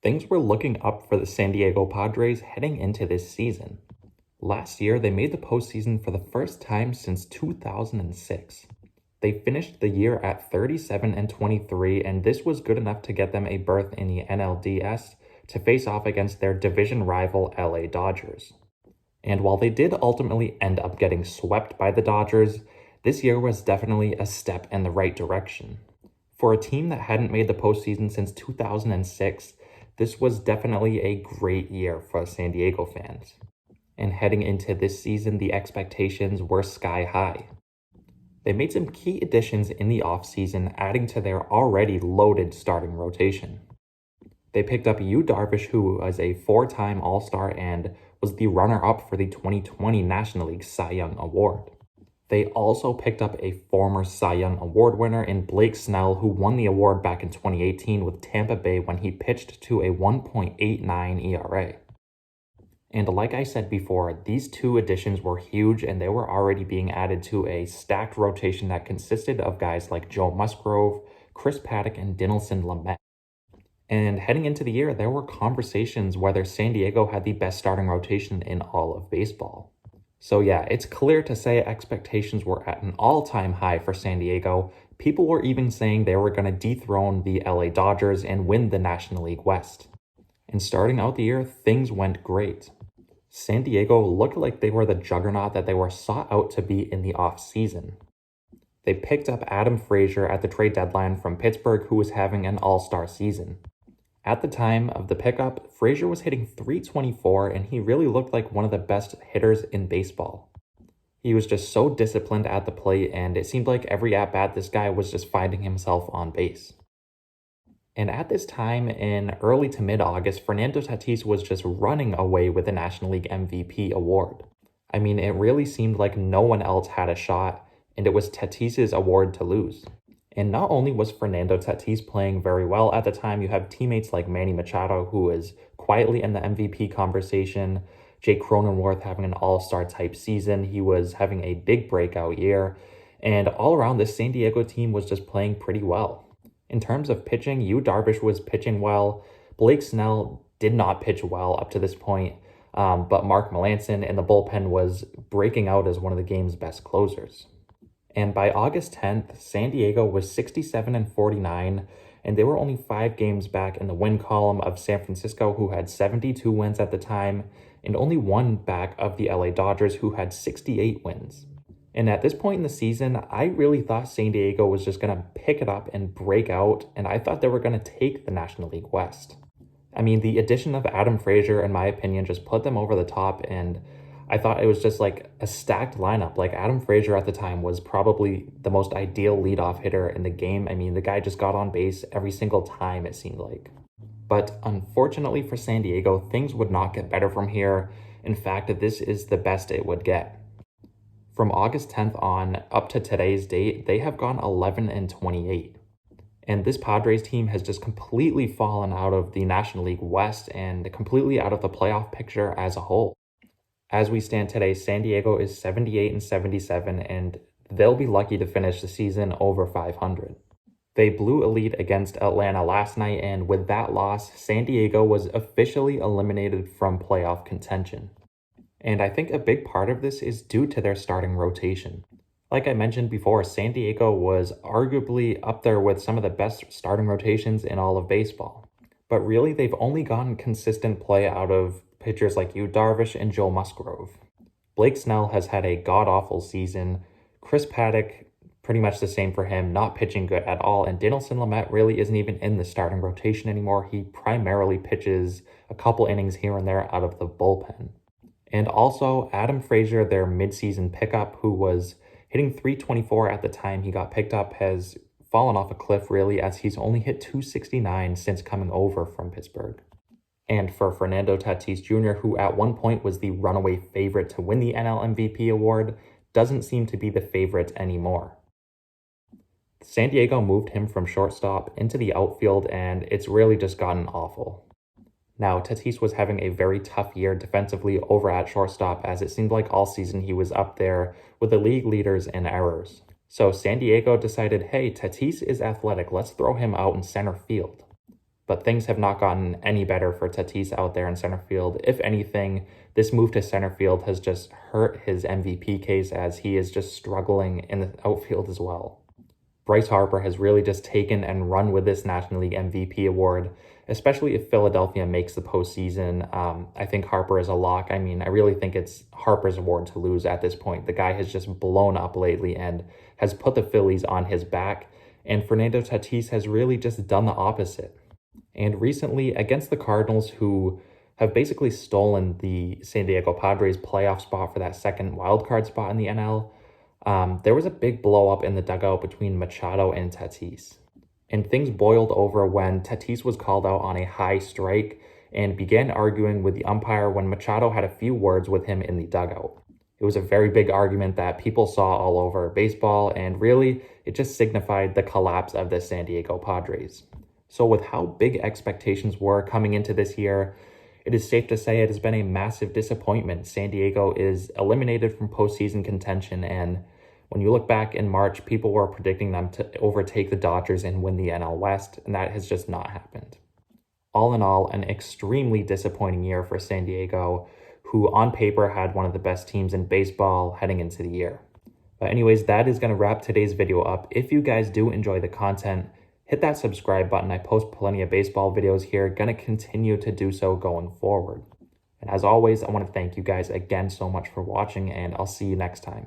Things were looking up for the San Diego Padres heading into this season. Last year, they made the postseason for the first time since 2006. They finished the year at 37-23, and this was good enough to get them a berth in the NLDS to face off against their division rival LA Dodgers. And while they did ultimately end up getting swept by the Dodgers, this year was definitely a step in the right direction. For a team that hadn't made the postseason since 2006, this was definitely a great year for San Diego fans. And heading into this season, the expectations were sky high. They made some key additions in the offseason, adding to their already loaded starting rotation. They picked up Yu Darvish, who was a four-time All-Star and was the runner-up for the 2020 National League Cy Young Award. They also picked up a former Cy Young Award winner in Blake Snell, who won the award back in 2018 with Tampa Bay when he pitched to a 1.89 ERA. And like I said before, these two additions were huge, and they were already being added to a stacked rotation that consisted of guys like Joe Musgrove, Chris Paddock, and Dinelson Lamet. And heading into the year, there were conversations whether San Diego had the best starting rotation in all of baseball. So yeah, it's clear to say expectations were at an all-time high for San Diego. People were even saying they were going to dethrone the LA Dodgers and win the National League West. And starting out the year, things went great. San Diego looked like they were the juggernaut that they were sought out to be in the offseason. They picked up Adam Frazier at the trade deadline from Pittsburgh, who was having an all-star season. At the time of the pickup, Frazier was hitting .324, and he really looked like one of the best hitters in baseball. He was just so disciplined at the plate, and it seemed like every at-bat this guy was just finding himself on base. And at this time, in early to mid-August, Fernando Tatis was just running away with the National League MVP award. I mean, it really seemed like no one else had a shot, and it was Tatis's award to lose. And not only was Fernando Tatis playing very well at the time, you have teammates like Manny Machado, who is quietly in the MVP conversation, Jake Cronenworth having an all-star type season. He was having a big breakout year. And all around, this San Diego team was just playing pretty well. In terms of pitching, Yu Darvish was pitching well. Blake Snell did not pitch well up to this point, but Mark Melancon in the bullpen was breaking out as one of the game's best closers. And by August 10th, San Diego was 67-49, and they were only 5 games back in the win column of San Francisco, who had 72 wins at the time, and only 1 back of the LA Dodgers, who had 68 wins. And at this point in the season, I really thought San Diego was just going to pick it up and break out, and I thought they were going to take the National League West. I mean, the addition of Adam Frazier, in my opinion, just put them over the top, and I thought it was just like a stacked lineup. Like, Adam Frazier at the time was probably the most ideal leadoff hitter in the game. I mean, the guy just got on base every single time, it seemed like. But unfortunately for San Diego, things would not get better from here. In fact, this is the best it would get. From August 10th on up to today's date, they have gone 11-28. And this Padres team has just completely fallen out of the National League West and completely out of the playoff picture as a whole. As we stand today, San Diego is 78-77, and they'll be lucky to finish the season over 500. They blew a lead against Atlanta last night, and with that loss, San Diego was officially eliminated from playoff contention. And I think a big part of this is due to their starting rotation. Like I mentioned before, San Diego was arguably up there with some of the best starting rotations in all of baseball. But really, they've only gotten consistent play out of pitchers like Yu Darvish and Joe Musgrove. Blake Snell has had a god-awful season. Chris Paddock, pretty much the same for him, not pitching good at all. And Dinelson Lamet really isn't even in the starting rotation anymore. He primarily pitches a couple innings here and there out of the bullpen. And also, Adam Frazier, their midseason pickup, who was hitting .324 at the time he got picked up, has fallen off a cliff really, as he's only hit .269 since coming over from Pittsburgh. And for Fernando Tatis Jr., who at one point was the runaway favorite to win the NL MVP award, doesn't seem to be the favorite anymore. San Diego moved him from shortstop into the outfield, and it's really just gotten awful. Now, Tatis was having a very tough year defensively over at shortstop, as it seemed like all season he was up there with the league leaders in errors. So San Diego decided, hey, Tatis is athletic, let's throw him out in center field. but things have not gotten any better for Tatis out there in center field. If anything, this move to center field has just hurt his MVP case, as he is just struggling in the outfield as well. Bryce Harper has really just taken and run with this National League MVP award, especially if Philadelphia makes the postseason. I think Harper is a lock. I mean, I really think it's Harper's award to lose at this point. The guy has just blown up lately and has put the Phillies on his back, and Fernando Tatis has really just done the opposite. And recently, against the Cardinals, who have basically stolen the San Diego Padres playoff spot for that second wildcard spot in the NL, there was a big blow up in the dugout between Machado and Tatis. And things boiled over when Tatis was called out on a high strike and began arguing with the umpire when Machado had a few words with him in the dugout. It was a very big argument that people saw all over baseball, and really, it just signified the collapse of the San Diego Padres. So with how big expectations were coming into this year, it is safe to say it has been a massive disappointment. San Diego is eliminated from postseason contention, and when you look back in March, people were predicting them to overtake the Dodgers and win the NL West, and that has just not happened. All in all, an extremely disappointing year for San Diego, who on paper had one of the best teams in baseball heading into the year. But anyways, that is going to wrap today's video up. If you guys do enjoy the content, hit that subscribe button. I post plenty of baseball videos here, going to continue to do so going forward. And as always, I want to thank you guys again so much for watching, and I'll see you next time.